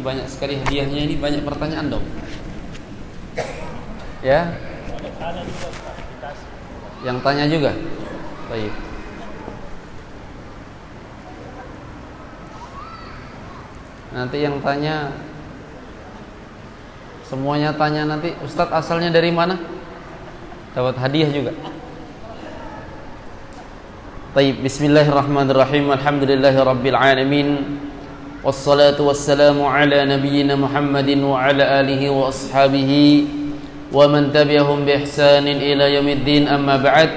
banyak sekali hadiahnya, ini banyak pertanyaan dong. Ya? Yang tanya juga? Baik. Nanti yang tanya, semuanya tanya nanti, Ustadz asalnya dari mana? Dapat hadiah juga. Baik, bismillahirrahmanirrahim. Alhamdulillahirabbil alamin. Wassalatu wassalamu ala nabiyyina Muhammadin wa ala alihi wa ashabihi wa man tabi'ahum bi ihsanin ila yaumiddin, amma ba'd.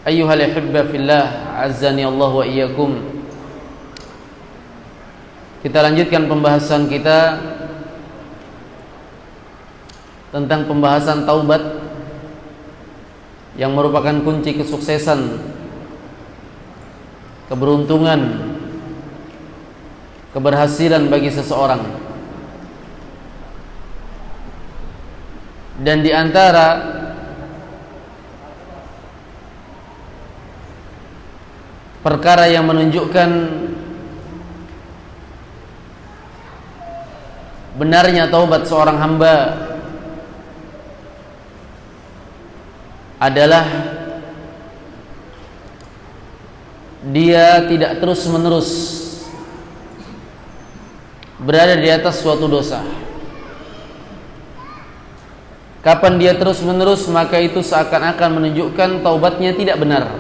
Ayyuhal ihibba fillah, azzani Allah wa iyyakum. Kita lanjutkan pembahasan kita tentang pembahasan taubat yang merupakan kunci kesuksesan, keberuntungan, keberhasilan bagi seseorang. Dan di antara perkara yang menunjukkan benarnya taubat seorang hamba adalah dia tidak terus-menerus berada di atas suatu dosa. Kapan dia terus-menerus, maka itu seakan-akan menunjukkan taubatnya tidak benar.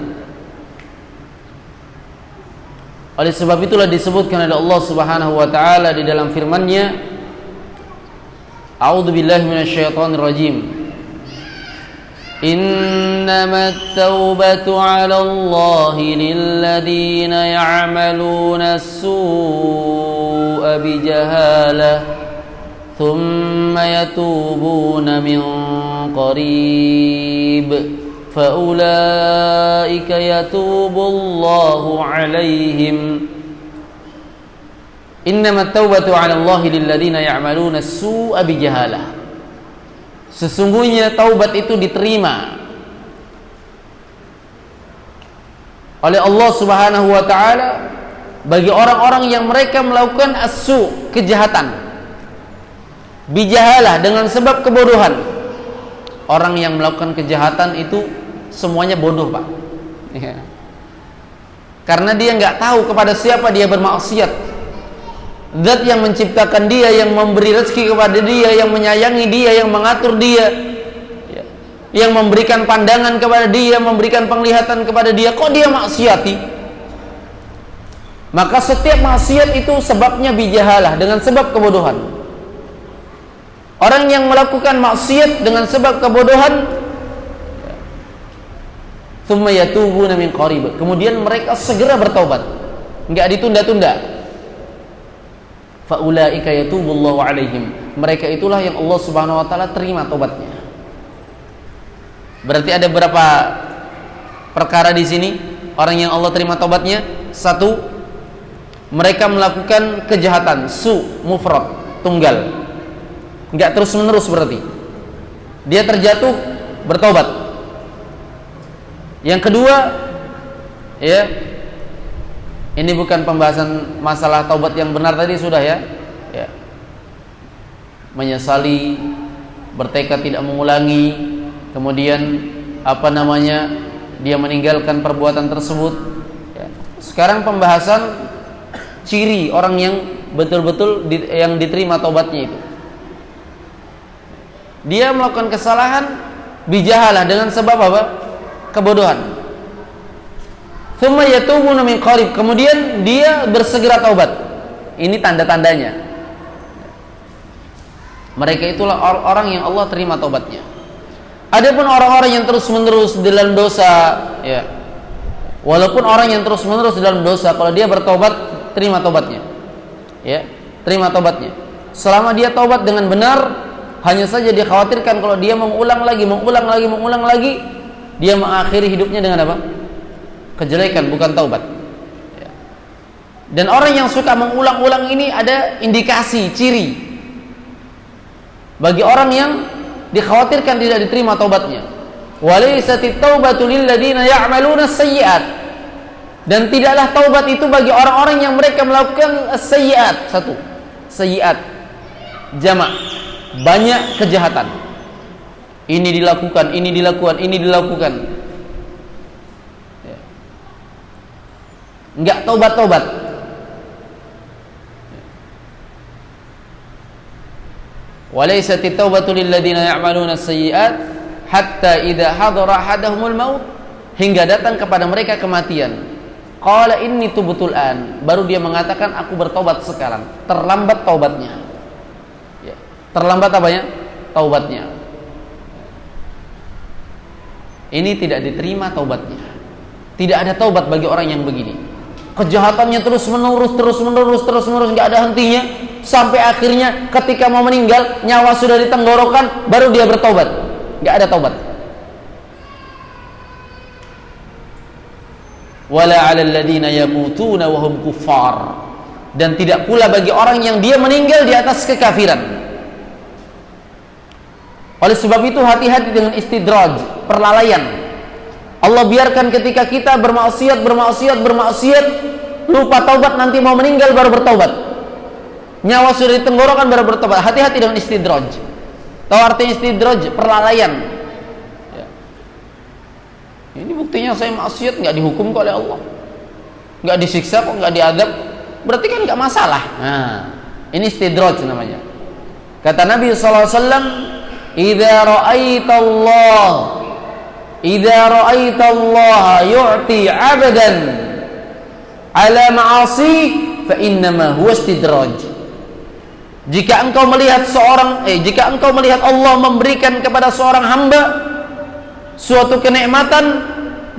Oleh sebab itulah disebutkan oleh Allah Subhanahu wa taala di dalam firman-Nya, A'udzubillahi minasyaitonir rajim. Innamat taubatu 'ala Allahi lilladzina ya'maluna as-su'a bijahalah thumma yatubuna min qarib faulaika yatubullahu 'alaihim. Innamat taubatu 'ala Allahi lilladzina ya'maluna as-su'a bijahalah. Sesungguhnya taubat itu diterima oleh Allah Subhanahu wa taala bagi orang-orang yang mereka melakukan as-su', kejahatan, bijahalah, dengan sebab kebodohan. Orang yang melakukan kejahatan itu semuanya bodoh, Pak. Ya. Karena dia nggak tahu kepada siapa dia bermaksiat. Zat yang menciptakan dia, yang memberi rezeki kepada dia, yang menyayangi dia, yang mengatur dia, ya, yang memberikan pandangan kepada dia, memberikan penglihatan kepada dia, kok dia maksiati? Maka setiap maksiat itu sebabnya bijahalah, dengan sebab kebodohan. Orang yang melakukan maksiat dengan sebab kebodohan, tsumma yatubuna min qarib, kemudian mereka segera bertaubat, enggak ditunda-tunda. Faulaika yatubullahu alaihim, mereka itulah yang Allah Subhanahu wa taala terima taubatnya. Berarti ada berapa perkara di sini orang yang Allah terima taubatnya? Satu, mereka melakukan kejahatan, su, mufrad, tunggal, enggak terus-menerus, berarti dia terjatuh, bertaubat. Yang kedua, ya, ini bukan pembahasan masalah taubat yang benar tadi, sudah ya. Ya. Menyesali, bertekad tidak mengulangi, kemudian dia meninggalkan perbuatan tersebut. Ya. Sekarang pembahasan ciri orang yang betul-betul yang diterima taubatnya itu. Dia melakukan kesalahan bijahalah, dengan sebab apa? Kebodohan. Tsumma yatubuna min qarib, kemudian dia bersegera taubat. Ini tanda-tandanya. Mereka itulah orang yang Allah terima taubatnya. Adapun orang-orang yang terus-menerus dalam dosa, ya, walaupun orang yang terus-menerus dalam dosa, kalau dia bertobat, terima taubatnya. Ya, terima taubatnya. Selama dia taubat dengan benar, hanya saja dia khawatirkan kalau dia mengulang lagi, dia mengakhiri hidupnya dengan apa? Kejelekan, bukan taubat. Ya. Dan orang yang suka mengulang-ulang ini ada indikasi, ciri bagi orang yang dikhawatirkan tidak diterima taubatnya. Walaisatit taubatu lil ladzina ya'maluna sayyi'at. Dan tidaklah taubat itu bagi orang-orang yang mereka melakukan sayyiat. Satu, sayyiat jamak, banyak kejahatan. Ini dilakukan, ini dilakukan, ini dilakukan. Enggak taubat-taubat. Walaysat at-taubatu lil ladzina ya'maluna as-sayyi'at hatta idza hadara ahadahumul maut, hingga datang kepada mereka kematian. Qala inni tubtul an, baru dia mengatakan aku bertobat sekarang. Terlambat taubatnya. Ya. Terlambat apanya? Taubatnya. Ini tidak diterima taubatnya. Tidak ada taubat bagi orang yang begini. Kejahatannya terus menerus, nggak ada hentinya, sampai akhirnya ketika mau meninggal, nyawa sudah di tenggorokan, baru dia bertobat. Nggak ada taubat. Wala 'alal ladzina yamutuna wa hum kuffar, dan tidak pula bagi orang yang dia meninggal di atas kekafiran. Oleh sebab itu hati-hati dengan istidraj, perlalaian. Allah biarkan ketika kita bermaksiat, lupa taubat, nanti mau meninggal baru bertaubat. Nyawa sudah di tenggorokan baru bertobat. Hati-hati dengan istidraj. Tahu artinya istidraj? Perlalaian. Ini buktinya saya maksiat, nggak dihukum kok oleh Allah, nggak disiksa kok, nggak diadab, berarti kan nggak masalah. Nah, ini istidraj namanya. Kata Nabi SAW, idza ra'aita Allah yu'ti 'abdan 'ala ma'asi fa innama huwa istidraj. Jika engkau melihat Allah memberikan kepada seorang hamba suatu kenikmatan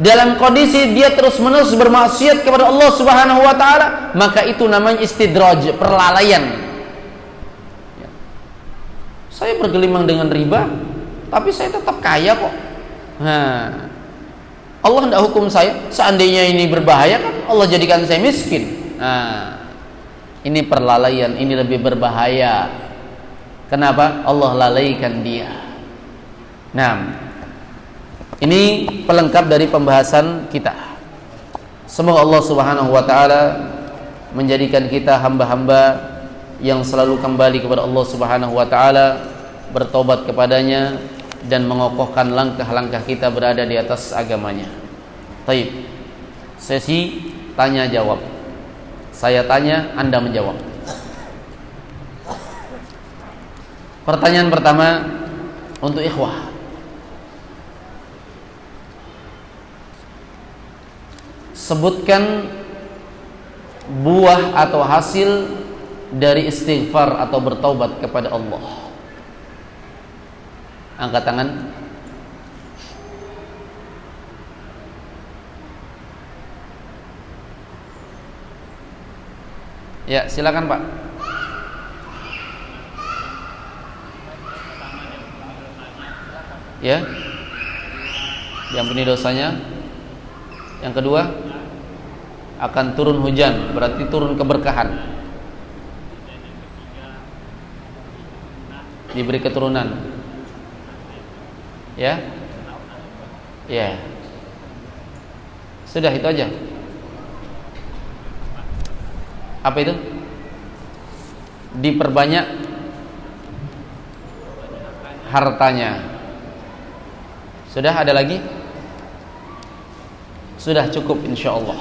dalam kondisi dia terus-menerus bermaksiat kepada Allah Subhanahu wa taala, maka itu namanya istidraj, perlalaian. Ya. Saya bergelimang dengan riba, tapi saya tetap kaya kok. Nah, Allah tidak hukum saya. Seandainya ini berbahaya, kan Allah jadikan saya miskin. Nah, ini perlalaian, ini lebih berbahaya. Kenapa? Allah lalaikan dia. Nah, ini pelengkap dari pembahasan kita. Semoga Allah Subhanahu wa taala menjadikan kita hamba-hamba yang selalu kembali kepada Allah Subhanahu wa taala, bertobat kepadanya dan mengokohkan langkah-langkah kita berada di atas agamanya. Baik. Sesi tanya jawab. Saya tanya, Anda menjawab. Pertanyaan pertama untuk ikhwah. Sebutkan buah atau hasil dari istighfar atau bertaubat kepada Allah. Angkat tangan. Ya, silakan Pak. Ya, diampuni dosanya. Yang kedua, akan turun hujan, berarti turun keberkahan, diberi keturunan. Ya, ya, sudah itu aja. Apa itu? Diperbanyak hartanya. Sudah, ada lagi? Sudah cukup insyaallah.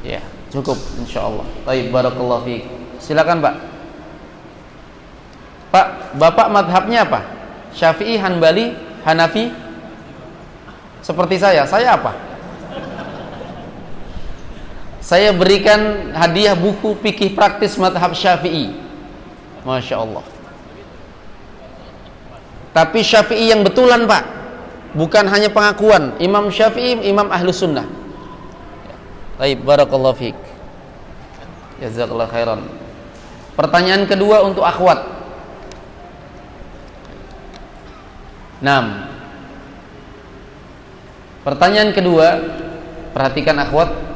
Ya, cukup insyaallah. Baik, barakallahu fiik. Silakan, Pak. Pak, Bapak madhabnya apa? Syafi'i, Hanbali, Hanafi? Seperti saya apa? Saya berikan hadiah buku fikih praktis madhab Syafi'i. Masya Allah. Tapi Syafi'i yang betulan, Pak, bukan hanya pengakuan. Imam Syafi'i, Imam Ahlus Sunnah. Baik, barakallahu fiik. Jazakallahu khairan. Pertanyaan kedua untuk akhwat. 6. Pertanyaan kedua, perhatikan akhwat.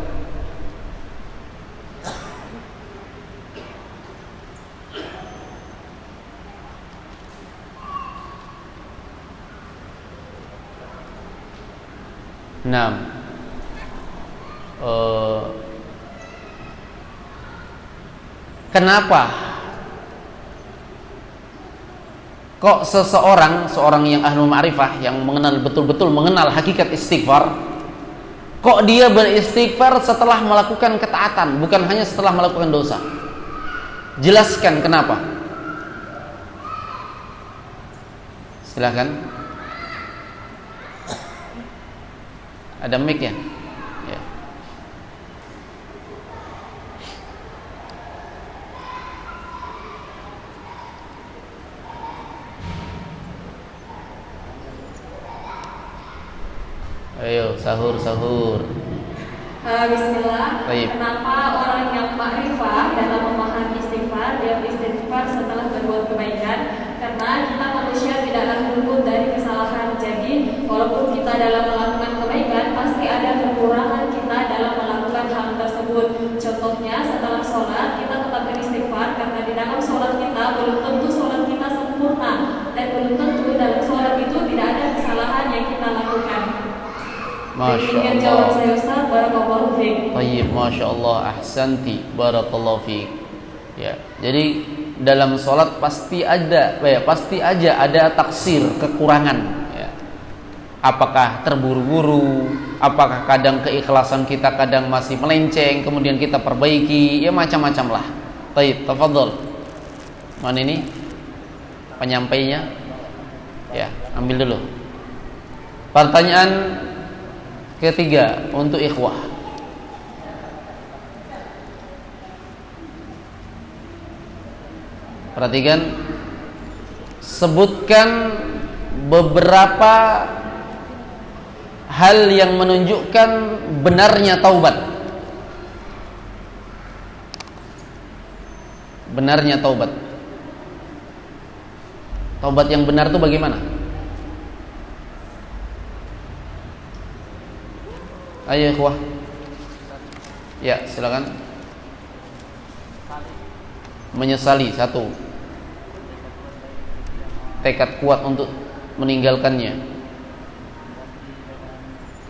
kenapa kok seorang yang ahlul ma'rifah, yang betul-betul mengenal hakikat istighfar, kok dia beristighfar setelah melakukan ketaatan, bukan hanya setelah melakukan dosa? Jelaskan kenapa. Silakan. Ada mic ya? Ya. Ayo sahur. Bismillah. Baik. Kenapa orang yang makrifah dalam memahami istighfar, dia beristighfar setelah berbuat kebaikan? Karena kita manusia tidaklah luput dari kesalahan. Jadi walaupun kita dalam melakukan kebaikan, pasti ada kekurangan kita dalam melakukan hal tersebut. Contohnya setelah sholat kita tetap beristighfar, karena di dalam sholat kita belum tentu sholat kita sempurna, dan belum tentu dalam sholat itu tidak ada kesalahan yang kita lakukan. Masya Jawab Allah. saya Ustaz, barakallahu fiik. Tayyib, Masya Allah, ahsanti, barakallahu fiik. Ya, jadi dalam sholat pasti aja ada taksir, kekurangan. Ya. Apakah terburu-buru? Apakah kadang keikhlasan kita kadang masih melenceng, kemudian kita perbaiki? Ya macam-macam lah. Tayyib, tafadhol. Mana ini penyampainya? Ya, ambil dulu. Pertanyaan ketiga untuk ikhwah. Perhatikan, sebutkan beberapa hal yang menunjukkan benarnya taubat. Benarnya taubat. Taubat yang benar itu bagaimana? Ayo ikhwah. Ya, silakan. Menyesali, satu. Tekad kuat untuk meninggalkannya.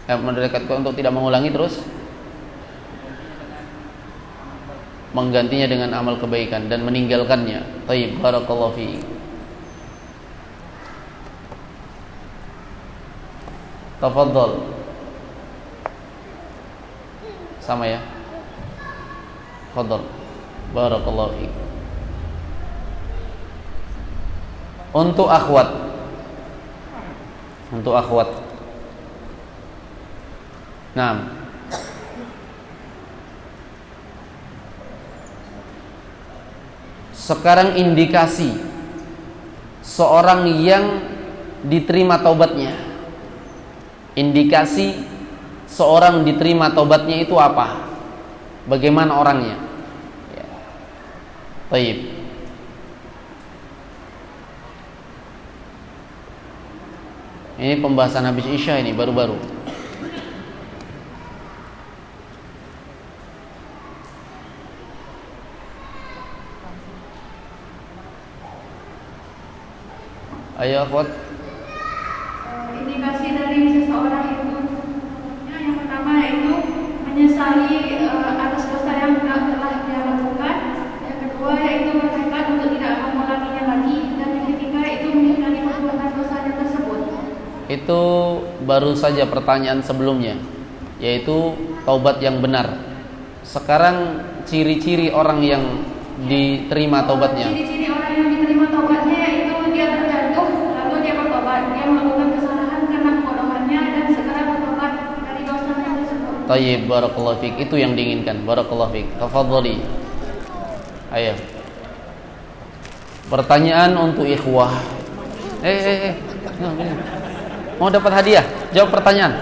Tekad kuat untuk tidak mengulangi, terus menggantinya dengan amal kebaikan dan meninggalkannya. Tayyib, barakallahu fiik. Tafadhal. Sama ya. Fadhal. Barakallahu fiik. Untuk akhwat. Nah, sekarang indikasi seorang yang diterima taubatnya. Indikasi seorang diterima taubatnya itu apa? Bagaimana orangnya? Ya. Baik. Ini pembahasan habis Isya ini baru-baru. Ayo akhwat. Indikasi dari seseorang itu, yang pertama yaitu menyesali atas dosa yang telah dia lakukan. Yang kedua yaitu bertekad untuk tidak mengulanginya lagi. Dan yang ketiga itu menghindari perbuatan dosanya tersebut. Itu baru saja pertanyaan sebelumnya, yaitu taubat yang benar. Sekarang ciri-ciri orang yang diterima taubatnya. Ciri-ciri orang yang diterima taubatnya yaitu dia terjatuh, lalu dia bertobat. Dia melakukan kesalahan karena kebodohannya dan segera bertobat dari dosanya tersebut. Tayyib, barakallahu fiik. Itu yang diinginkan. Barakallahu fiik. Tafadhali. Ayo. Pertanyaan untuk ikhwah. Mau dapat hadiah? Jawab pertanyaan.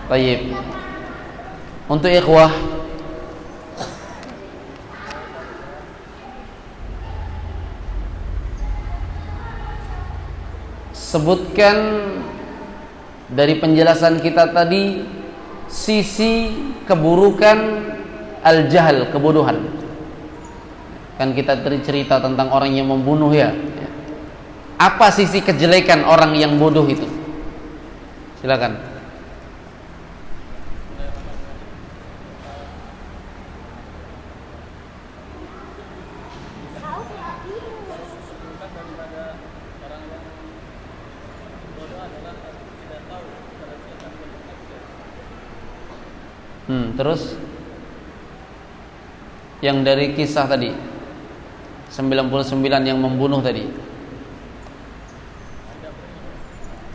Tayyib. Untuk ikhwah, sebutkan dari penjelasan kita tadi sisi keburukan al-jahl, kebodohan. Kan kita cerita tentang orang yang membunuh ya. Apa sisi kejelekan orang yang bodoh itu? Silakan. Terus yang dari kisah tadi 99 yang membunuh tadi.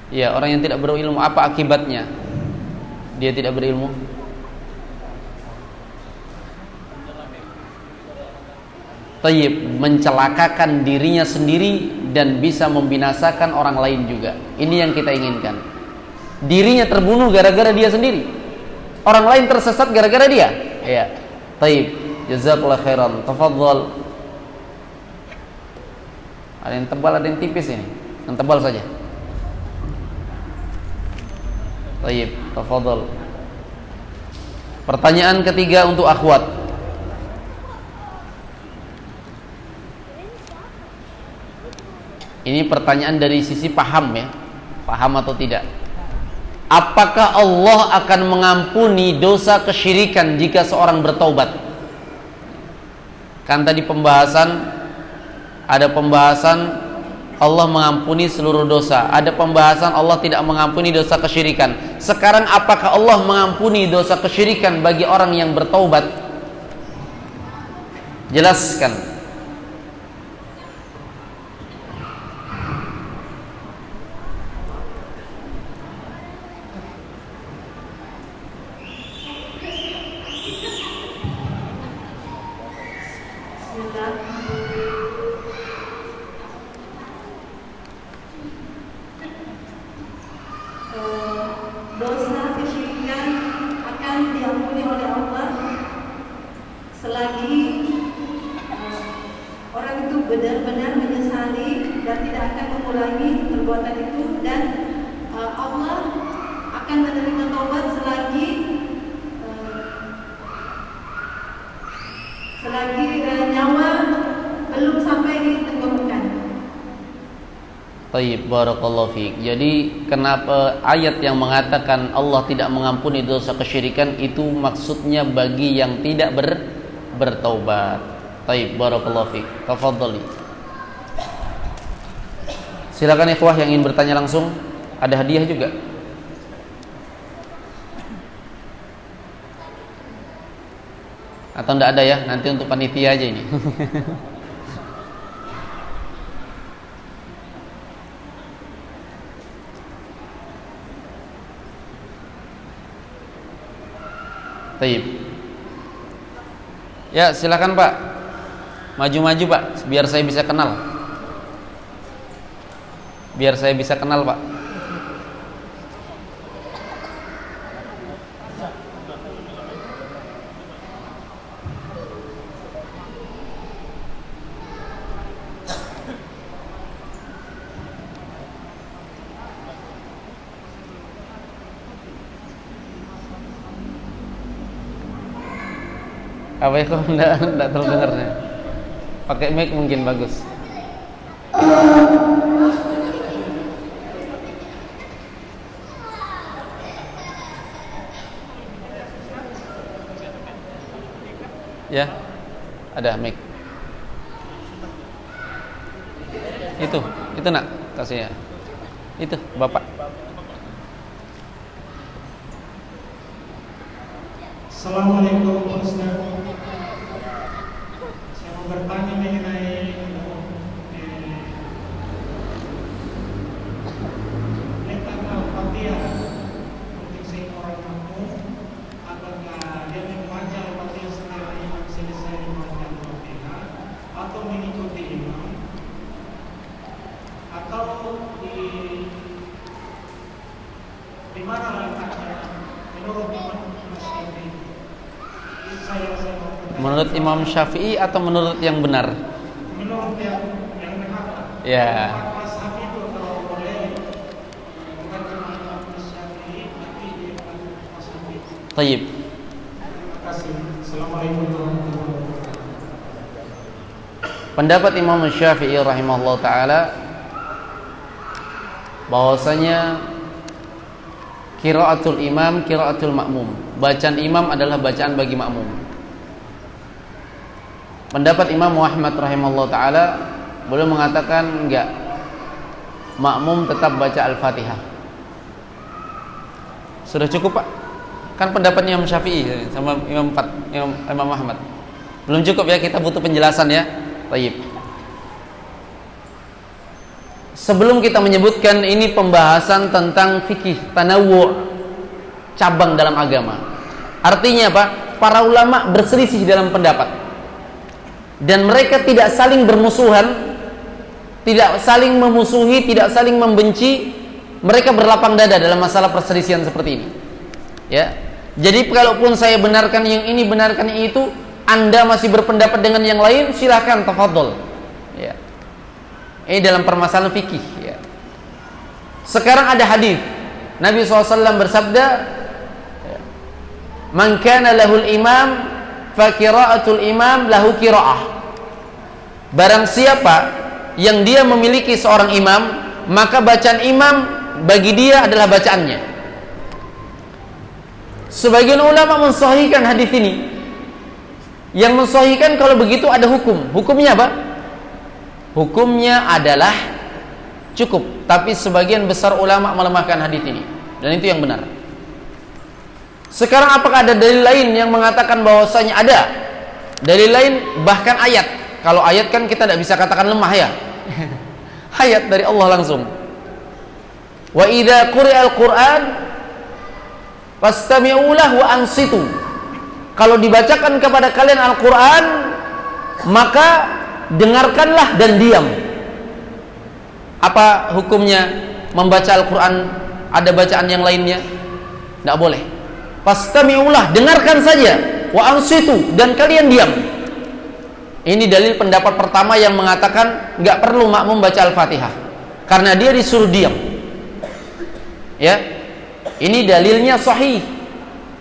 Ya, orang yang tidak berilmu, apa akibatnya? Dia tidak berilmu. Tayyib, mencelakakan dirinya sendiri dan bisa membinasakan orang lain juga. Ini yang kita inginkan. Dirinya terbunuh gara-gara dia sendiri. Orang lain tersesat gara-gara dia. Ya. Tayyib, jazakallahu khairan. Tafadhal. Ada yang tebal, ada yang tipis ini. Yang tebal saja. Tayyib, tafadhal. Pertanyaan ketiga untuk akhwat. Ini pertanyaan dari sisi paham ya. Paham atau tidak? Apakah Allah akan mengampuni dosa kesyirikan jika seorang bertaubat? Kan tadi ada pembahasan Allah mengampuni seluruh dosa. Ada pembahasan Allah tidak mengampuni dosa kesyirikan. Sekarang apakah Allah mengampuni dosa kesyirikan bagi orang yang bertaubat? Jelaskan. Dosa kesyirikan akan diampuni oleh Allah selagi orang itu benar-benar menyesali dan tidak akan mengulangi perbuatan itu, dan Allah akan menerima taubat selagi nyawa belum sampai di tenggorokan. Tayyib, barakallahu fiik. Jadi kenapa ayat yang mengatakan Allah tidak mengampuni dosa kesyirikan itu maksudnya bagi yang tidak bertaubat. Tayyib, barakallahu fiik. Tafadhali. Silakan ikhwah yang ingin bertanya langsung. Ada hadiah juga. Atau enggak ada ya? Nanti untuk panitia aja ini. Taib. Ya, silakan Pak. Maju-maju Pak, biar saya bisa kenal. Biar saya bisa kenal Pak. Apa itu enggak terdengar nih. Pakai mic mungkin bagus. Ya. Ada mic. Itu nak kasih ya. Itu Bapak. Assalamualaikum Ustaz. Saya mau bertanya mengenai letak Al-Fatihah untuk seorang makmum. Apakah dia membaca Al-Fatihah setelah imam selesai membaca Al-Fatihah, atau mengikuti imam, atau di mana letaknya menurut Imam Syafi'i? Menurut Imam Syafi'i atau menurut yang benar? Menurut yang benar. Ya. Mas Syafi'i itu kalau boleh bukan cuma Imam Syafi'i, tapi dia Mas Syafi'i. Tayyib. Terima kasih. Assalamualaikum warahmatullahi wabarakatuh. Pendapat Imam Syafi'i rahimahullah taala bahwasanya qiraatul imam qiraatul makmum. Bacaan imam adalah bacaan bagi makmum. Pendapat Imam Muhammad rahimahullah taala beliau mengatakan enggak. Makmum tetap baca Al-Fatihah. Sudah cukup, Pak? Kan pendapatnya Imam Syafi'i sama Imam Ahmad. Belum cukup ya, kita butuh penjelasan ya. Baik. Sebelum kita menyebutkan ini pembahasan tentang fikih tanawwu', cabang dalam agama. Artinya apa? Para ulama berselisih dalam pendapat. Dan mereka tidak saling bermusuhan, tidak saling memusuhi, tidak saling membenci. Mereka berlapang dada dalam masalah perselisihan seperti ini. Ya. Jadi kalaupun saya benarkan yang ini, benarkan yang itu, Anda masih berpendapat dengan yang lain, silakan tafadhol. Ya. Ini dalam permasalahan fikih ya. Sekarang ada hadis Nabi SAW bersabda, man kana lahul imam fa qira'atul imam lahu qira'ah. Barang siapa yang dia memiliki seorang imam, maka bacaan imam bagi dia adalah bacaannya. Sebagian ulama mensahihkan hadis ini. Yang mensahihkan kalau begitu ada hukum. Hukumnya apa? Hukumnya adalah cukup. Tapi sebagian besar ulama melemahkan hadis ini, dan itu yang benar. Sekarang apakah ada dalil lain yang mengatakan bahwasanya ada? Dalil lain bahkan ayat. Kalau ayat kan kita tidak bisa katakan lemah ya. Ayat dari Allah langsung. Wa idza quri'al Qur'an fastami'u lahu wa ansitu. Kalau dibacakan kepada kalian Al-Qur'an, maka dengarkanlah dan diam. Apa hukumnya membaca Al-Quran ada bacaan yang lainnya? Tidak boleh. Fastami'ulah, dengarkan saja. Wa ansitu, dan kalian diam. Ini dalil pendapat pertama yang mengatakan nggak perlu makmum baca Al-Fatihah karena dia disuruh diam. Ya, ini dalilnya sahih,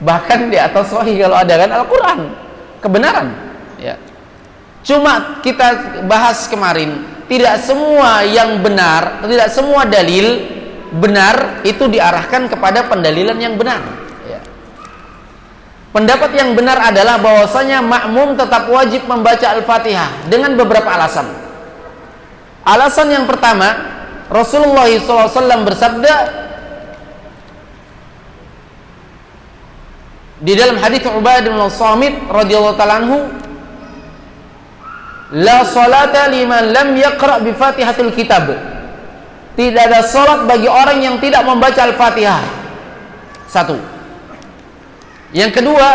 bahkan di atas sahih kalau ada kan Al-Quran, kebenaran. Ya. Cuma kita bahas kemarin, tidak semua yang benar, tidak semua dalil benar itu diarahkan kepada pendalilan yang benar. Ya. Pendapat yang benar adalah bahwasanya makmum tetap wajib membaca Al-Fatihah dengan beberapa alasan. Alasan yang pertama, Rasulullah SAW bersabda di dalam hadis Ubadah bin Samit radhiyallahu ta'ala anhu, la salata liman lam yaqra' bi Fatihatil Kitab. Tidak ada salat bagi orang yang tidak membaca Al-Fatihah. Satu. Yang kedua,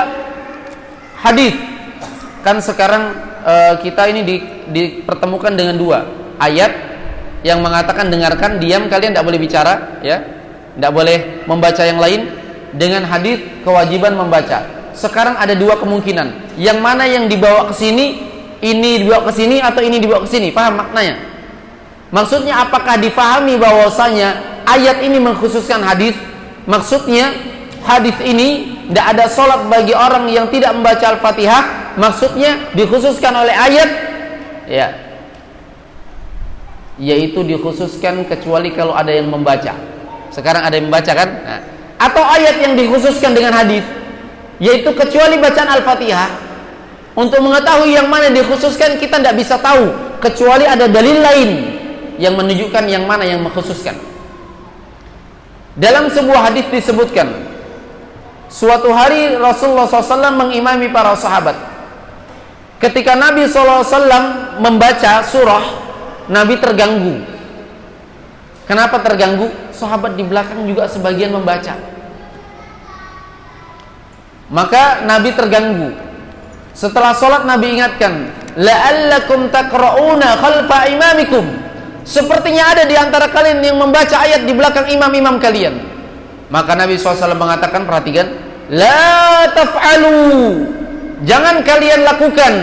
hadis. Kan sekarang kita ini dipertemukan dengan dua ayat yang mengatakan dengarkan, diam, kalian tidak boleh bicara, ya. Tidak boleh membaca yang lain, dengan hadis kewajiban membaca. Sekarang ada dua kemungkinan. Yang mana yang dibawa ke sini? Ini dibawa ke sini atau ini dibawa ke sini? Paham maknanya? Maksudnya apakah difahami bahwasanya ayat ini mengkhususkan hadis? Maksudnya hadis ini tidak ada sholat bagi orang yang tidak membaca Al-Fatihah. Maksudnya dikhususkan oleh ayat, ya, yaitu dikhususkan kecuali kalau ada yang membaca. Sekarang ada yang membaca kan? Nah. Atau ayat yang dikhususkan dengan hadis, yaitu kecuali bacaan Al-Fatihah. Untuk mengetahui yang mana dikhususkan kita tidak bisa tahu kecuali ada dalil lain yang menunjukkan yang mana yang mengkhususkan. Dalam sebuah hadis disebutkan, suatu hari Rasulullah SAW mengimami para sahabat. Ketika Nabi SAW membaca surah, Nabi terganggu. Kenapa terganggu? Sahabat di belakang juga sebagian membaca. Maka Nabi terganggu. Setelah sholat Nabi ingatkan, la'allakum taqra'una khalfa imamikum. Sepertinya ada di antara kalian yang membaca ayat di belakang imam-imam kalian. Maka Nabi SAW mengatakan, perhatikan, la taf'alu, jangan kalian lakukan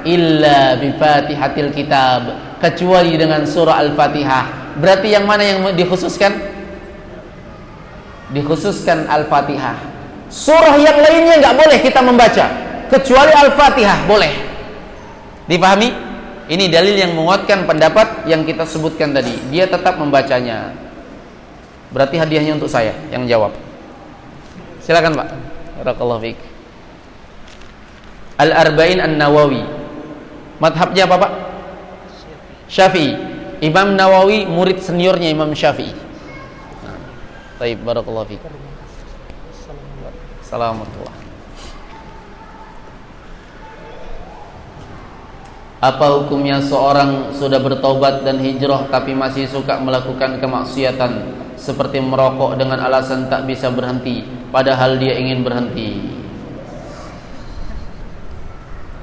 illa bi Fatihatil Kitab, kecuali dengan surah Al-Fatihah. Berarti yang mana yang dikhususkan? Dikhususkan Al-Fatihah. Surah yang lainnya nggak boleh kita membaca, kecuali Al-Fatihah boleh. Dipahami? Ini dalil yang menguatkan pendapat yang kita sebutkan tadi. Dia tetap membacanya. Berarti hadiahnya untuk saya yang jawab. Silakan Pak. Barakallahu fiik. Al-Arba'in An-Nawawi. Madhabnya apa Pak? Syafi'i. Imam Nawawi murid seniornya Imam Syafi'i. Baik, barakallahu fiik. Assalamualaikum. Apa hukumnya seorang sudah bertobat dan hijrah tapi masih suka melakukan kemaksiatan seperti merokok dengan alasan tak bisa berhenti padahal dia ingin berhenti?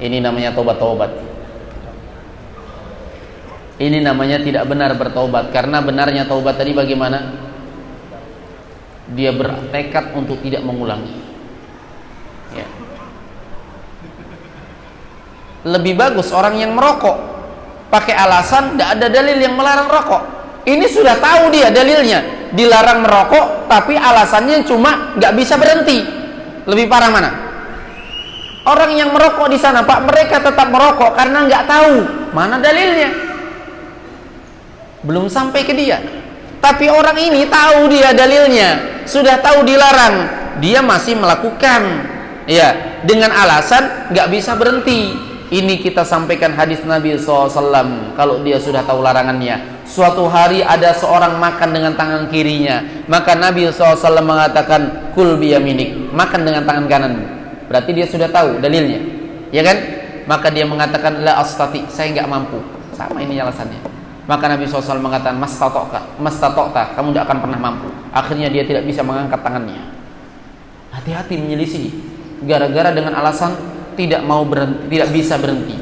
Ini namanya tobat-tobat. Ini namanya tidak benar bertobat. Karena benarnya taubat tadi bagaimana? Dia bertekad untuk tidak mengulangi. Ya. Lebih bagus orang yang merokok pakai alasan tidak ada dalil yang melarang rokok. Ini sudah tahu dia dalilnya dilarang merokok, tapi alasannya cuma nggak bisa berhenti. Lebih parah mana? Orang yang merokok di sana, Pak, mereka tetap merokok karena nggak tahu mana dalilnya. Belum sampai ke dia. Tapi orang ini tahu dia dalilnya, sudah tahu dilarang, dia masih melakukan, ya, dengan alasan nggak bisa berhenti. Ini kita sampaikan hadis Nabi SAW. Kalau dia sudah tahu larangannya, suatu hari ada seorang makan dengan tangan kirinya, maka Nabi SAW mengatakan kul biyaminik, makan dengan tangan kanan. Berarti dia sudah tahu dalilnya, ya kan? Maka dia mengatakan la astati, saya nggak mampu. Sama ini alasannya. Maka Nabi SAW mengatakan mastatokta, kamu tidak akan pernah mampu. Akhirnya dia tidak bisa mengangkat tangannya. Hati-hati menyelisih gara-gara dengan alasan tidak mau berhenti, tidak bisa berhenti.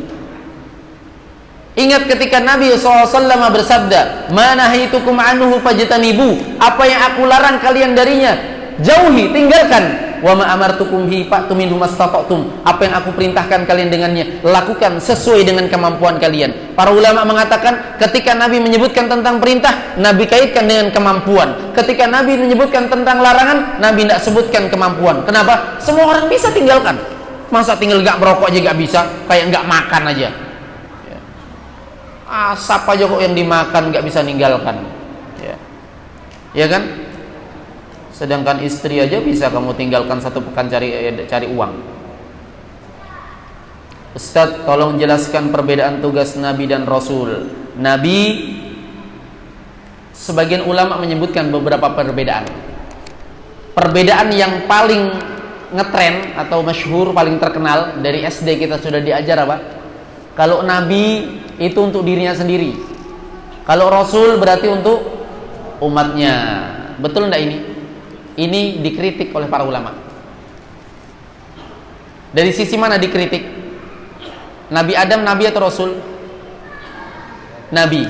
Ingat ketika Nabi SAW bersabda, "Manahitukum anhu fajtanibu." Apa yang aku larang kalian darinya, jauhi, tinggalkan. "Wa ma amartukum bi fa'tu minhu mastata'tum." Apa yang aku perintahkan kalian dengannya, lakukan sesuai dengan kemampuan kalian. Para ulama mengatakan ketika Nabi menyebutkan tentang perintah, Nabi kaitkan dengan kemampuan. Ketika Nabi menyebutkan tentang larangan, Nabi tidak sebutkan kemampuan. Kenapa? Semua orang bisa tinggalkan. Masa tinggal gak merokok aja gak bisa, kayak gak makan aja, ya. Asap aja kok yang dimakan gak bisa ninggalkan, ya, ya kan? Sedangkan istri aja bisa kamu tinggalkan 1 pekan cari uang. Ustadz, tolong jelaskan perbedaan tugas Nabi dan Rasul. Nabi, sebagian ulama menyebutkan beberapa perbedaan. Perbedaan yang paling ngetren atau masyhur, paling terkenal dari SD kita sudah diajar apa? Kalau Nabi itu untuk dirinya sendiri, kalau Rasul berarti untuk umatnya. Betul enggak ini? Ini dikritik oleh para ulama. Dari sisi mana dikritik? Nabi Adam Nabi atau Rasul? Nabi.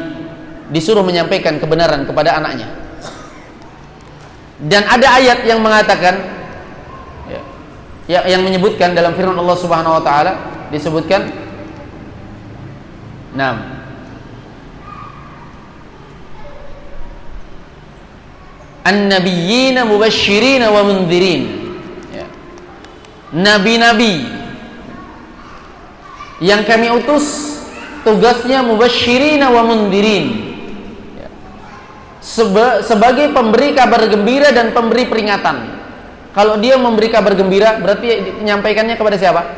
Disuruh menyampaikan kebenaran kepada anaknya. Dan ada ayat yang mengatakan, yang menyebutkan dalam firman Allah Subhanahu wa taala disebutkan, an-nabiyyina mubashshirina wa mundhirin. Ya. Nabi-nabi yang kami utus tugasnya mubashshirina wa mundhirin. Ya. Sebagai pemberi kabar gembira dan pemberi peringatan. Kalau dia memberi kabar gembira, berarti menyampaikannya kepada siapa?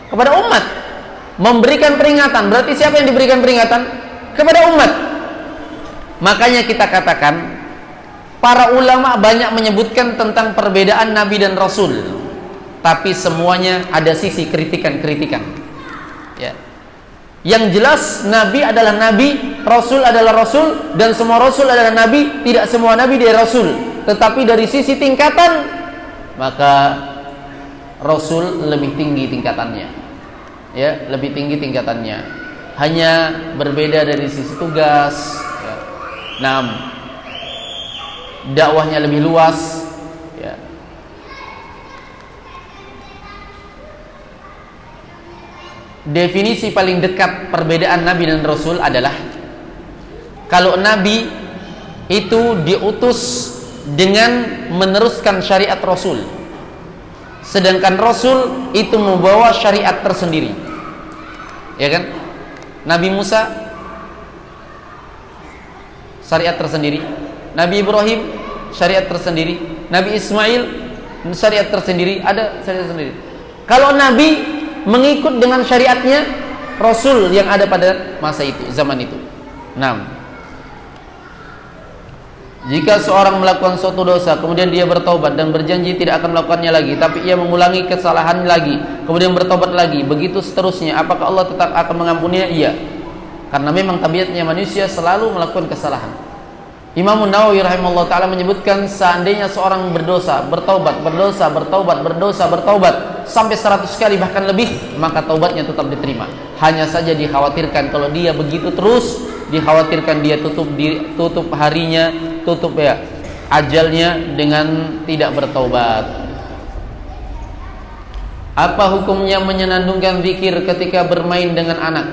Kepada umat. Memberikan peringatan, berarti siapa yang diberikan peringatan? Kepada umat. Makanya kita katakan, para ulama banyak menyebutkan tentang perbedaan Nabi dan Rasul, tapi semuanya ada sisi kritikan-kritikan, ya. Yang jelas Nabi adalah Nabi, Rasul adalah Rasul, dan semua Rasul adalah Nabi. Tidak semua Nabi dia Rasul, tetapi dari sisi tingkatan, maka Rasul lebih tinggi tingkatannya, ya, lebih tinggi tingkatannya. Hanya berbeda dari sisi tugas, ya. Dakwahnya lebih luas, ya. Definisi paling dekat perbedaan Nabi dan Rasul adalah kalau Nabi itu diutus dengan meneruskan syariat Rasul, sedangkan Rasul itu membawa syariat tersendiri, ya kan? Nabi Musa syariat tersendiri, Nabi Ibrahim syariat tersendiri, Nabi Ismail syariat tersendiri, ada syariat tersendiri. Kalau Nabi mengikut dengan syariatnya Rasul yang ada pada masa itu, zaman itu. Jika seorang melakukan suatu dosa, kemudian dia bertaubat dan berjanji tidak akan melakukannya lagi, tapi ia mengulangi kesalahan lagi, kemudian bertaubat lagi, begitu seterusnya, apakah Allah tetap akan mengampuninya? Iya. Karena memang tabiatnya manusia selalu melakukan kesalahan. Imam Nawawi rahimahullah ta'ala menyebutkan, seandainya seorang berdosa, bertaubat sampai 100 kali bahkan lebih, maka taubatnya tetap diterima. Hanya saja dikhawatirkan kalau dia begitu terus, dikhawatirkan dia tutup harinya, tutup ajalnya dengan tidak bertaubat. Apa hukumnya menyenandungkan zikir ketika bermain dengan anak?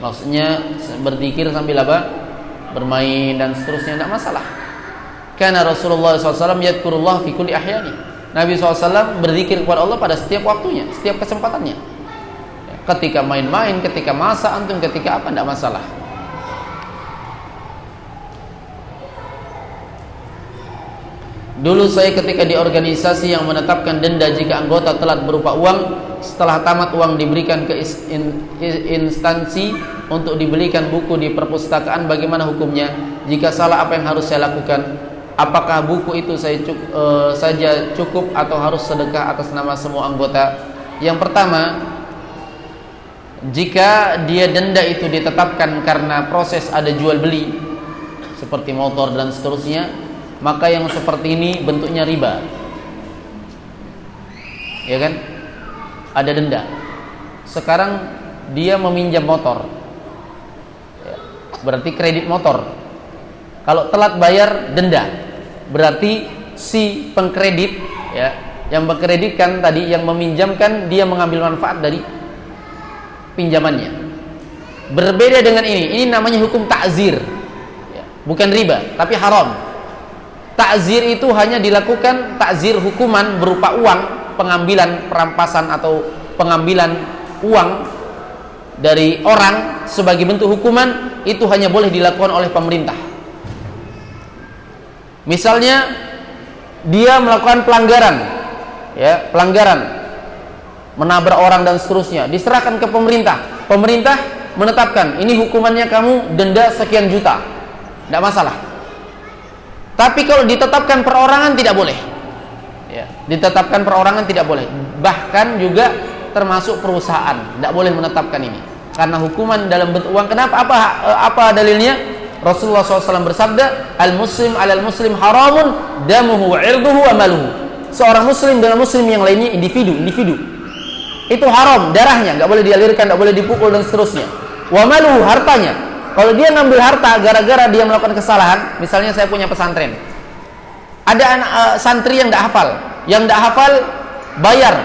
Maksudnya berzikir sambil apa? Bermain dan seterusnya, tidak masalah. Karena Rasulullah SAW yadkurullah fi kulli ahyani. Nabi SAW berzikir kepada Allah pada setiap waktunya, setiap kesempatannya. Ketika main-main, ketika masak antum, ketika apa, tidak masalah. Dulu saya ketika di organisasi yang menetapkan denda jika anggota telat berupa uang, setelah tamat uang diberikan ke instansi untuk dibelikan buku di perpustakaan, bagaimana hukumnya? Jika salah, apa yang harus saya lakukan? Apakah buku itu saja cukup atau harus sedekah atas nama semua anggota? Yang pertama, jika dia denda itu ditetapkan karena proses ada jual beli seperti motor dan seterusnya, maka yang seperti ini bentuknya riba, ya kan? Ada denda. Sekarang dia meminjam motor, berarti kredit motor. Kalau telat bayar, denda. Berarti si pengkredit, yang mengkreditkan tadi, yang meminjamkan, dia mengambil manfaat dari pinjamannya. Berbeda dengan ini namanya hukum ta'zir, bukan riba, tapi haram. Ta'zir itu hanya dilakukan, ta'zir hukuman berupa uang, pengambilan, perampasan atau pengambilan uang dari orang sebagai bentuk hukuman, itu hanya boleh dilakukan oleh pemerintah. Misalnya dia melakukan pelanggaran, menabrak orang dan seterusnya, diserahkan ke pemerintah. Pemerintah menetapkan, ini hukumannya kamu denda sekian juta, tidak masalah. Tapi kalau ditetapkan perorangan tidak boleh. Ditetapkan perorangan tidak boleh. Bahkan juga termasuk perusahaan tidak boleh menetapkan ini. Karena hukuman dalam bentuk uang. Kenapa? Apa dalilnya? Rasulullah SAW bersabda, al-muslim alal muslim haramun damuhu wa irduhu wa maluhu. Seorang muslim dengan muslim yang lainnya individu. Itu haram, darahnya nggak boleh dialirkan, nggak boleh dipukul dan seterusnya. Wa maluhu, hartanya. Kalau dia ngambil harta gara-gara dia melakukan kesalahan, misalnya saya punya pesantren, ada anak santri yang tidak hafal, bayar,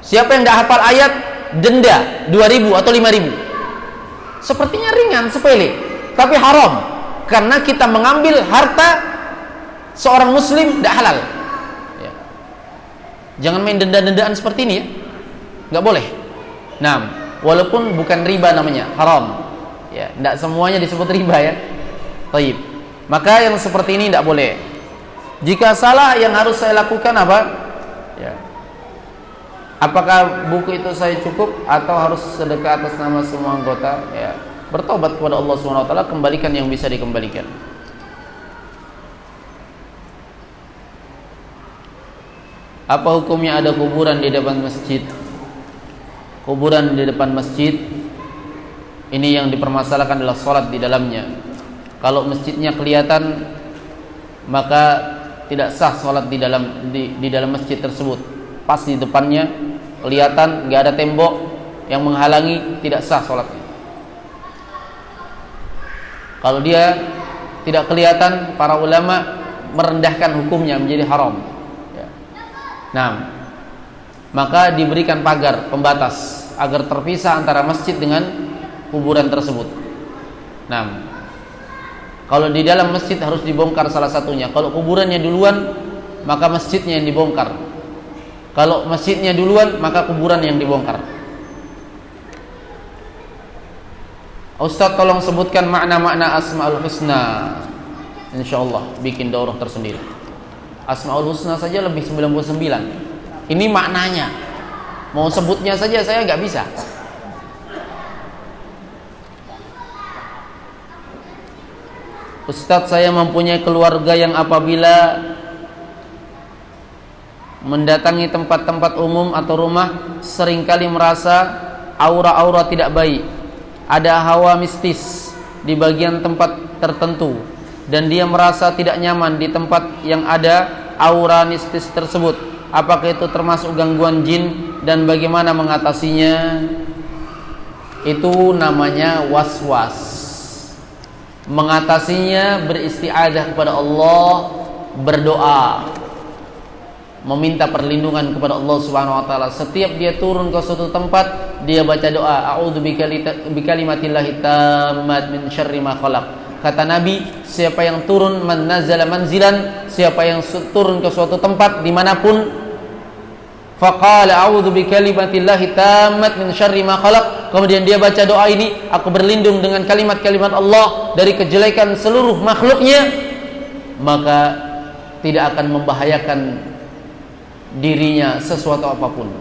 siapa yang tidak hafal ayat, denda 2.000 atau 5.000. Sepertinya ringan, sepele, tapi haram, karena kita mengambil harta seorang muslim tidak halal. Jangan main denda-dendaan seperti ini, nggak boleh. Nah, walaupun bukan riba namanya, haram. Tidak semuanya disebut riba, Taib. Maka yang seperti ini tidak boleh. Jika salah, yang harus saya lakukan apa? Apakah buku itu saya cukup atau harus sedekah atas nama semua anggota? Bertobat kepada Allah SWT, kembalikan yang bisa dikembalikan. Apa hukumnya ada kuburan di depan masjid? Kuburan di depan masjid ini yang dipermasalahkan adalah sholat di dalamnya. Kalau masjidnya kelihatan, maka tidak sah sholat di dalam masjid tersebut. Pas di depannya kelihatan, nggak ada tembok yang menghalangi, tidak sah sholatnya. Kalau dia tidak kelihatan, para ulama merendahkan hukumnya menjadi haram. Nah, maka diberikan pagar pembatas agar terpisah antara masjid dengan kuburan tersebut. Nah, kalau di dalam masjid harus dibongkar salah satunya. Kalau kuburannya duluan, maka masjidnya yang dibongkar. Kalau masjidnya duluan, maka kuburan yang dibongkar. Ustaz, tolong sebutkan makna-makna Asmaul Husna. InsyaAllah bikin daurah tersendiri. Asmaul Husna saja lebih 99. Ini maknanya. Mau sebutnya saja saya nggak bisa. Ustadz, saya mempunyai keluarga yang apabila mendatangi tempat-tempat umum atau rumah seringkali merasa aura-aura tidak baik. Ada hawa mistis di bagian tempat tertentu dan dia merasa tidak nyaman di tempat yang ada aura mistis tersebut. Apakah itu termasuk gangguan jin dan bagaimana mengatasinya? Itu namanya was-was. Mengatasinya beristi'adzah kepada Allah, berdoa, meminta perlindungan kepada Allah Subhanahu wa taala. Setiap dia turun ke suatu tempat, dia baca doa, a'udzu bikalimatillahi tammat min syarri ma khalaq. Kata Nabi, siapa yang turun man nazala manzilan, siapa yang turun ke suatu tempat dimanapun, faqala a'udzu bikalimatillahi tammat min syarri ma khalaq, kemudian dia baca doa ini, aku berlindung dengan kalimat-kalimat Allah dari kejelekan seluruh makhluknya, maka tidak akan membahayakan dirinya sesuatu apapun,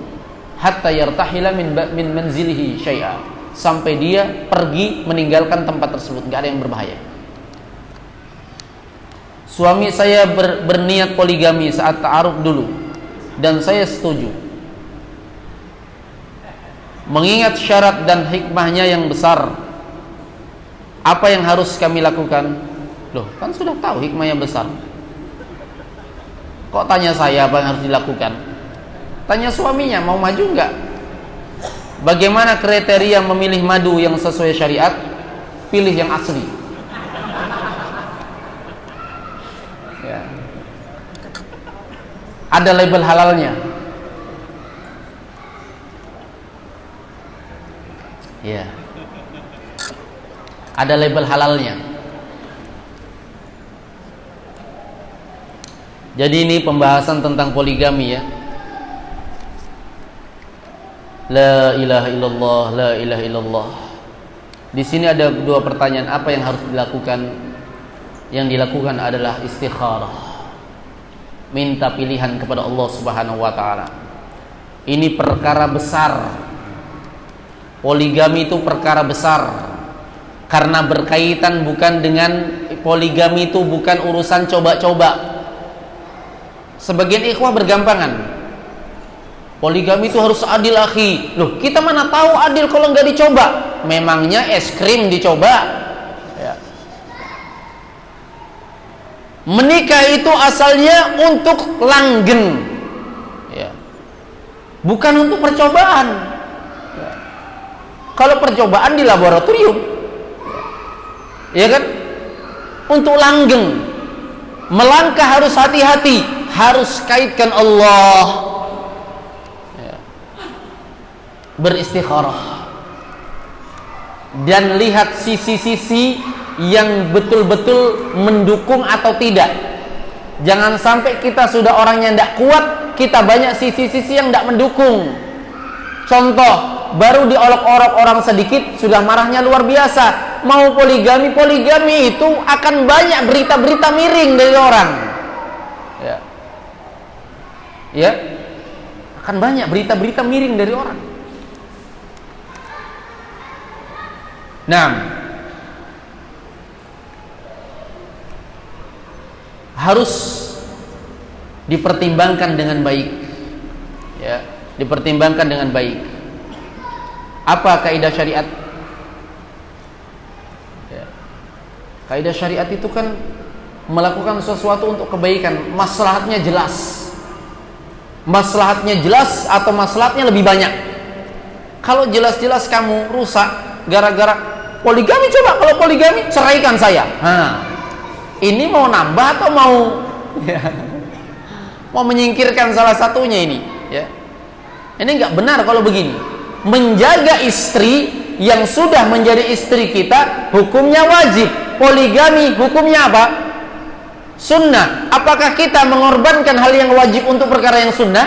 hatta yartahila min manzilihi syai'a, sampai dia pergi meninggalkan tempat tersebut, enggak ada yang berbahaya. Suami saya berniat poligami saat ta'aruf dulu dan saya setuju. Mengingat syarat dan hikmahnya yang besar, apa yang harus kami lakukan? Loh, kan sudah tahu hikmahnya besar. Kok tanya saya apa yang harus dilakukan? Tanya suaminya, mau maju enggak? Bagaimana kriteria memilih madu yang sesuai syariat? Pilih yang asli. Ya. Ada label halalnya. Ya. Ada label halalnya. Jadi ini pembahasan tentang poligami ya. La ilaha illallah, la ilaha illallah. Di sini ada dua pertanyaan, apa yang harus dilakukan? Yang dilakukan adalah istikharah. Minta pilihan kepada Allah Subhanahu wa taala. Ini perkara besar. Poligami itu perkara besar. Karena berkaitan bukan dengan poligami itu bukan urusan coba-coba. Sebagian ikhwah bergampangan. Poligami itu harus adil, akhi. Loh, kita mana tahu adil kalau nggak dicoba? Memangnya es krim dicoba? Ya. Menikah itu asalnya untuk langgeng, ya. Bukan untuk percobaan. Ya. Kalau percobaan di laboratorium, ya kan? Untuk langgeng. Melangkah harus hati-hati, harus kaitkan Allah. Beristikharah dan lihat sisi-sisi yang betul-betul mendukung atau tidak. Jangan sampai kita sudah orangnya tidak kuat, kita banyak sisi-sisi yang tidak mendukung. Contoh, baru diolok-olok orang sedikit sudah marahnya luar biasa. Mau poligami itu akan banyak berita-berita miring dari orang. Ya, akan banyak berita-berita miring dari orang. Nah, harus dipertimbangkan dengan baik, ya, dipertimbangkan dengan baik. Apa kaidah syariat? Ya. Kaidah syariat itu kan melakukan sesuatu untuk kebaikan, maslahatnya jelas. Maslahatnya jelas atau maslahatnya lebih banyak. Kalau jelas-jelas kamu rusak gara-gara poligami, coba kalau poligami ceraikan saya. Ini mau nambah atau mau mau menyingkirkan salah satunya ini, ya. Ini nggak benar kalau begini. Menjaga istri yang sudah menjadi istri kita hukumnya wajib. Poligami hukumnya apa? Sunnah. Apakah kita mengorbankan hal yang wajib untuk perkara yang sunnah?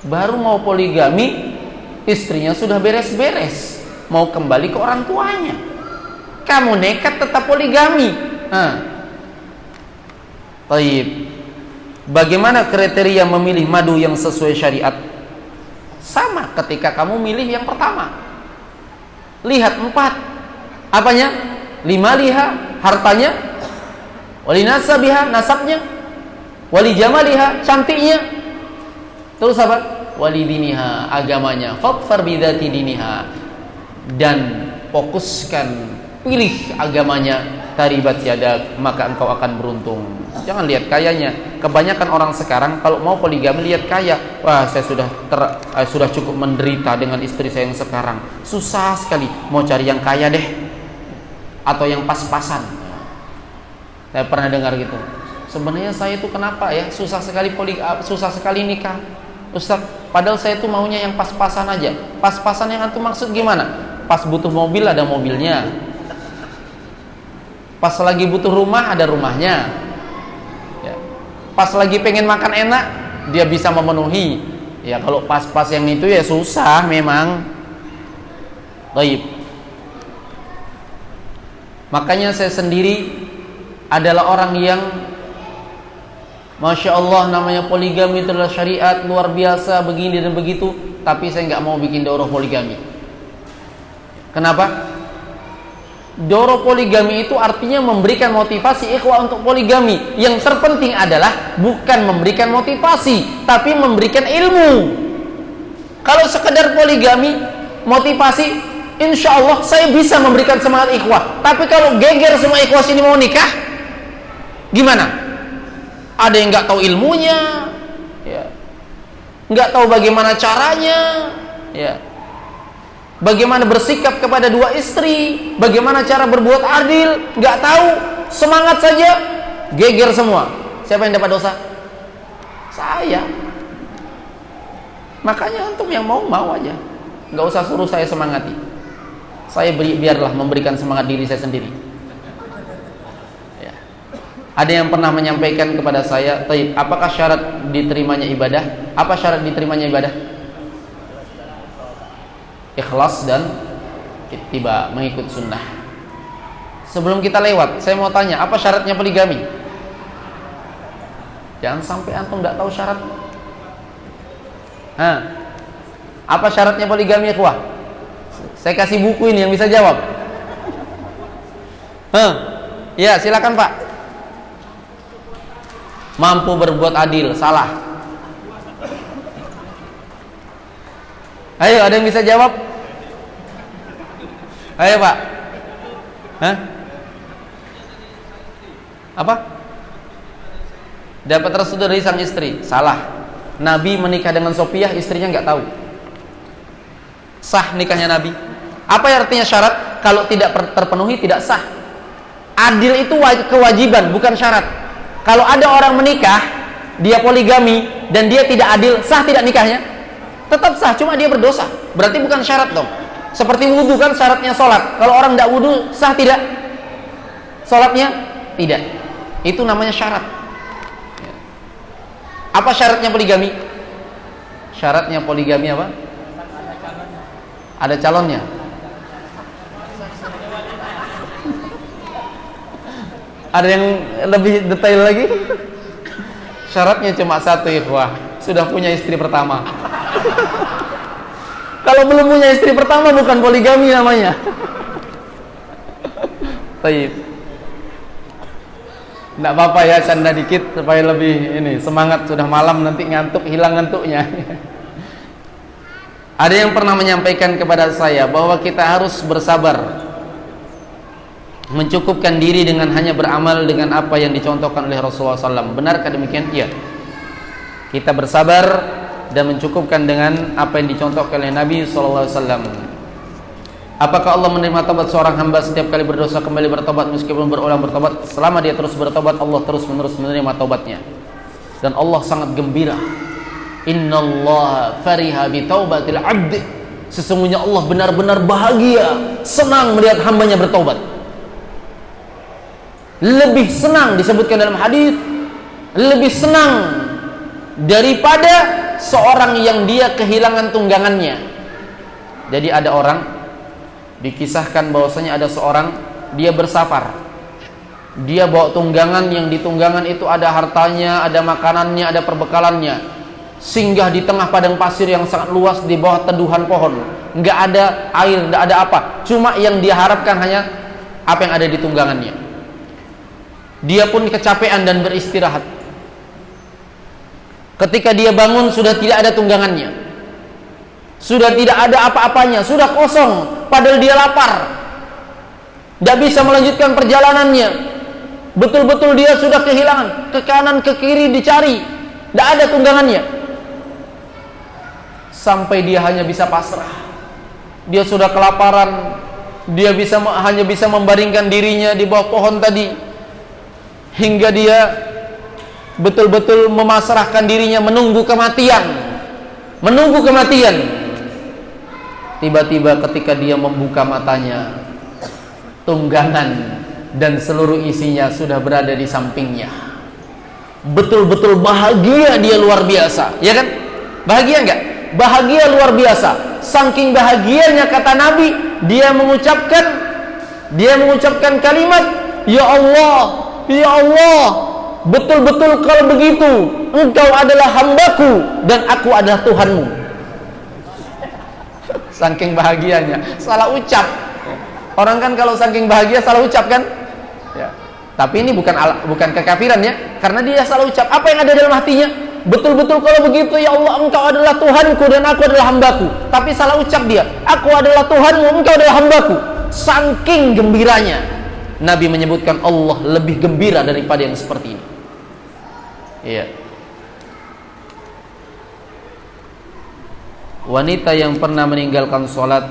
Baru mau poligami, istrinya sudah beres-beres, mau kembali ke orang tuanya. Kamu nekat tetap poligami. Baik. Bagaimana kriteria memilih madu yang sesuai syariat? Sama ketika kamu milih yang pertama. Lihat 4. Apanya? Limaliha, hartanya. Walinasabiha, nasabnya. Walijamaliha, cantiknya. Terus apa? Walidiniha, agamanya. Fadfar bidzati diniha, dan fokuskan, pilih agamanya. Taribat yadak, maka engkau akan beruntung. Jangan lihat kayanya. Kebanyakan orang sekarang kalau mau poligami lihat kaya. Wah, saya sudah cukup menderita dengan istri saya yang sekarang. Susah sekali, mau cari yang kaya deh, atau yang pas-pasan. Saya pernah dengar gitu. Sebenarnya saya itu kenapa ya susah sekali nikah, Ustaz? Padahal saya itu maunya yang pas-pasan aja. Pas-pasan yang antum maksud gimana? Pas butuh mobil ada mobilnya, pas lagi butuh rumah ada rumahnya, ya. Pas lagi pengen makan enak dia bisa memenuhi. Ya kalau pas-pas yang itu ya susah memang. Baik. Makanya saya sendiri adalah orang yang Masya Allah, namanya poligami itu adalah syariat luar biasa begini dan begitu, tapi saya nggak mau bikin daurah poligami. Kenapa? Daurah poligami itu artinya memberikan motivasi ikhwah untuk poligami. Yang terpenting adalah bukan memberikan motivasi, tapi memberikan ilmu. Kalau sekedar poligami motivasi, insya Allah saya bisa memberikan semangat ikhwah. Tapi kalau geger semua ikhwah sini mau nikah, gimana? Ada yang nggak tahu ilmunya, ya, nggak tahu bagaimana caranya, ya, bagaimana bersikap kepada dua istri, bagaimana cara berbuat adil, nggak tahu, semangat saja, geger semua. Siapa yang dapat dosa? Saya. Makanya antum yang mau aja, nggak usah suruh saya semangati. Saya biarlah memberikan semangat diri saya sendiri. Ada yang pernah menyampaikan kepada saya, "Taib, apakah syarat diterimanya ibadah? Apa syarat diterimanya ibadah?" Ikhlas dan ittiba, mengikut sunnah. Sebelum kita lewat, saya mau tanya, apa syaratnya poligami? Jangan sampai antum tidak tahu syarat. Apa syaratnya poligami, ikhwah? Saya kasih buku ini yang bisa jawab. Ya, silakan Pak. Mampu berbuat adil, salah. Ayo, ada yang bisa jawab? Ayo Pak. Apa? Dapat restu dari sang istri, salah. Nabi menikah dengan Sophia, istrinya nggak tahu. Sah nikahnya Nabi. Apa artinya syarat? Kalau tidak terpenuhi tidak sah. Adil itu kewajiban, bukan syarat. Kalau ada orang menikah, dia poligami dan dia tidak adil, sah tidak nikahnya? Tetap sah, cuma dia berdosa. Berarti bukan syarat dong. Seperti wudhu kan syaratnya sholat. Kalau orang tidak wudhu, sah tidak? Sholatnya? Tidak. Itu namanya syarat. Apa syaratnya poligami? Syaratnya poligami apa? Ada calonnya. Ada yang lebih detail lagi? Syaratnya cuma satu, ikhwah, sudah punya istri pertama. Kalau belum punya istri pertama bukan poligami namanya. Baik. Tidak apa-apa ya, canda dikit supaya lebih ini semangat. Sudah malam nanti ngantuk, hilang ngantuknya. Ada yang pernah menyampaikan kepada saya bahwa kita harus bersabar, mencukupkan diri dengan hanya beramal dengan apa yang dicontohkan oleh Rasulullah SAW. Benarkah demikian? Iya. Kita bersabar dan mencukupkan dengan apa yang dicontohkan oleh Nabi SAW. Apakah Allah menerima taubat seorang hamba setiap kali berdosa kembali bertobat meskipun berulang bertobat? Selama dia terus bertobat, Allah terus menerus menerima taubatnya. Dan Allah sangat gembira. Innallaha fariha bi taubatil 'abd. Sesungguhnya Allah benar-benar bahagia, senang melihat hambanya bertobat. Lebih senang, disebutkan dalam hadis, lebih senang daripada seorang yang dia kehilangan tunggangannya. Jadi ada orang, dikisahkan bahwasanya ada seorang, dia bersafar, dia bawa tunggangan, yang di tunggangan itu ada hartanya, ada makanannya, ada perbekalannya, singgah di tengah padang pasir yang sangat luas di bawah teduhan pohon. nggak ada air, nggak ada apa. Cuma yang dia harapkan hanya apa yang ada di tunggangannya. Dia pun kecapean dan beristirahat. Ketika dia bangun sudah tidak ada tunggangannya, sudah tidak ada apa-apanya, sudah kosong. Padahal dia lapar, tidak bisa melanjutkan perjalanannya. Betul-betul dia sudah kehilangan, ke kanan ke kiri dicari, tidak ada tunggangannya. Sampai dia hanya bisa pasrah. Dia sudah kelaparan, dia hanya bisa membaringkan dirinya di bawah pohon tadi, hingga dia betul-betul memasrahkan dirinya menunggu kematian. Tiba-tiba ketika dia membuka matanya, tunggangan dan seluruh isinya sudah berada di sampingnya. Betul-betul bahagia dia, luar biasa, ya kan? Bahagia enggak? Bahagia luar biasa. Saking bahagianya, kata Nabi, dia mengucapkan kalimat, ya Allah, ya Allah, betul-betul kalau begitu engkau adalah hambaku dan aku adalah Tuhanmu. Saking bahagianya, salah ucap. Orang kan kalau saking bahagia salah ucap kan? Ya. Tapi ini bukan kekafiran ya, karena dia salah ucap. Apa yang ada dalam hatinya? Betul-betul kalau begitu ya Allah, engkau adalah Tuhanku dan aku adalah hambaku. Tapi salah ucap dia, aku adalah Tuhanmu, engkau adalah hambaku. Saking gembiranya, Nabi menyebutkan Allah lebih gembira daripada yang seperti ini. Iya. Wanita yang pernah meninggalkan sholat,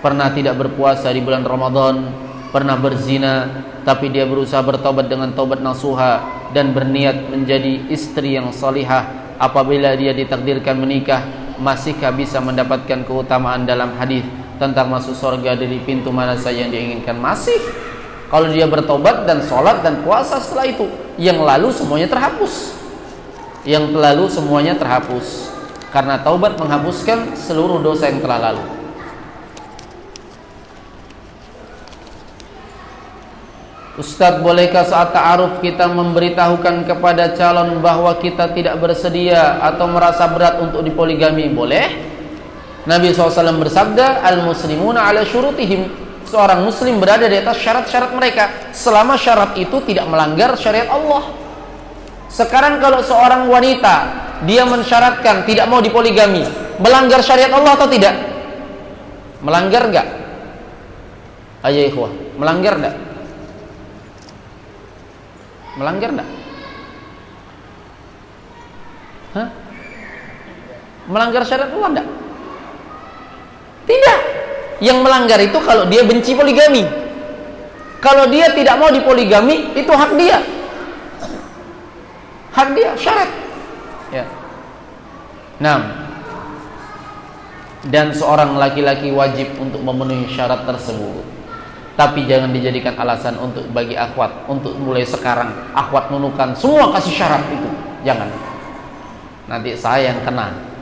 pernah tidak berpuasa di bulan Ramadan, pernah berzina, tapi dia berusaha bertobat dengan taubat nasuha dan berniat menjadi istri yang salihah. Apabila dia ditakdirkan menikah, masihkah bisa mendapatkan keutamaan dalam hadis tentang masuk surga dari pintu mana saja yang diinginkan? Masih. Kalau dia bertobat dan sholat dan puasa setelah itu, yang lalu semuanya terhapus. Karena taubat menghapuskan seluruh dosa yang telah lalu. Ustadz, bolehkah saat ta'aruf kita memberitahukan kepada calon bahwa kita tidak bersedia atau merasa berat untuk dipoligami? Boleh. Nabi SAW bersabda, al-muslimuna ala syurutihim. Seorang muslim berada di atas syarat-syarat mereka, selama syarat itu tidak melanggar syariat Allah. Sekarang kalau seorang wanita dia mensyaratkan tidak mau dipoligami, melanggar syariat Allah atau tidak? Melanggar enggak? Ayo ikhwah, melanggar enggak? Melanggar enggak? Hah? Melanggar syariat Allah enggak? Tidak. Yang melanggar itu kalau dia benci poligami. Kalau dia tidak mau dipoligami, itu hak dia. Hak dia, syarat. Ya. 6. Dan seorang laki-laki wajib untuk memenuhi syarat tersebut. Tapi jangan dijadikan alasan untuk bagi akhwat, untuk mulai sekarang akhwat nunukan semua kasih syarat itu. Jangan. Nanti saya yang kena.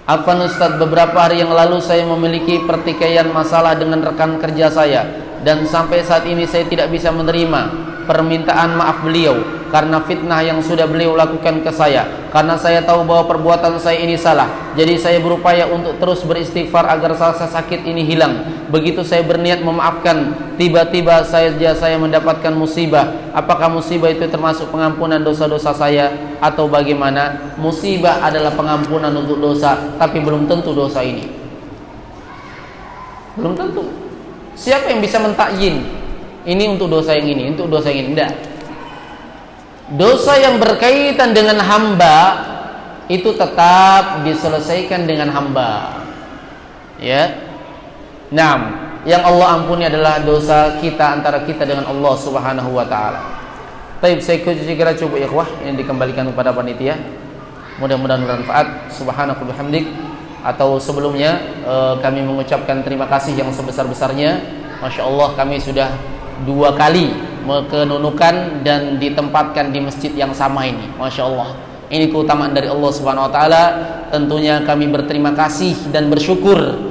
Afwan Ustadz, beberapa hari yang lalu saya memiliki pertikaian masalah dengan rekan kerja saya, dan sampai saat ini saya tidak bisa menerima permintaan maaf beliau karena fitnah yang sudah beliau lakukan ke saya. Karena saya tahu bahwa perbuatan saya ini salah, jadi saya berupaya untuk terus beristighfar agar rasa sakit ini hilang. Begitu saya berniat memaafkan, tiba-tiba saya mendapatkan musibah. Apakah musibah itu termasuk pengampunan dosa-dosa saya atau bagaimana? Musibah adalah pengampunan untuk dosa, tapi belum tentu dosa ini. Belum tentu. Siapa yang bisa mentakyin ini untuk dosa yang ini, untuk dosa yang ini? Tidak. Dosa yang berkaitan dengan hamba itu tetap diselesaikan dengan hamba. Ya. Nah, yang Allah ampuni adalah dosa kita antara kita dengan Allah Subhanahu wa taala. Baik, saya kira cukup ya ikhwah, ini dikembalikan kepada panitia. Mudah-mudahan bermanfaat. Subhanallahi bihamdik. Atau sebelumnya kami mengucapkan terima kasih yang sebesar-besarnya. Masya Allah, kami sudah 2 kali kenunukan dan ditempatkan di masjid yang sama ini. Masya Allah, ini keutamaan dari Allah Subhanahu Wa Taala. Tentunya kami berterima kasih dan bersyukur.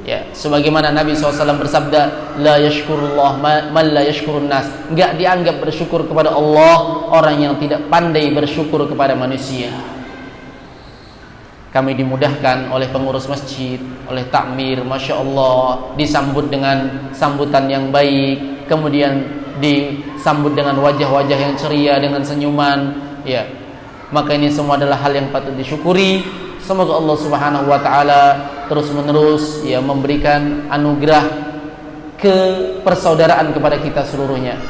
Ya, sebagaimana Nabi SAW bersabda, la yashkurullah man la yashkurun nas. Enggak dianggap bersyukur kepada Allah orang yang tidak pandai bersyukur kepada manusia. kami dimudahkan oleh pengurus masjid, oleh takmir, masya Allah, disambut dengan sambutan yang baik, kemudian disambut dengan wajah-wajah yang ceria, dengan senyuman, ya. Maka ini semua adalah hal yang patut disyukuri. Semoga Allah Subhanahu wa taala terus-menerus ya memberikan anugerah kepersaudaraan kepada kita seluruhnya.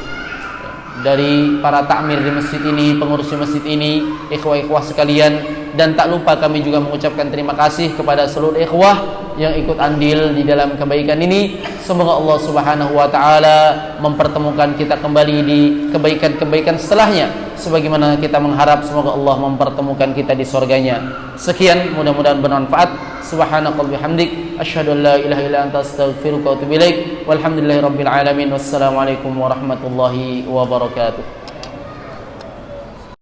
Dari para takmir di masjid ini, pengurus di masjid ini, ikhwah-ikhwah sekalian, dan tak lupa kami juga mengucapkan terima kasih kepada seluruh ikhwah yang ikut andil di dalam kebaikan ini. Semoga Allah Subhanahu wa taala mempertemukan kita kembali di kebaikan-kebaikan setelahnya, sebagaimana kita mengharap semoga Allah mempertemukan kita di surganya. Sekian, mudah-mudahan bermanfaat. Subhanakallahumma bihamdik, asyhadu an la ilaha illa anta, astaghfiruka wa atubu ilaik. Walhamdulillahirabbil alamin. Wassalamualaikum warahmatullahi wabarakatuh.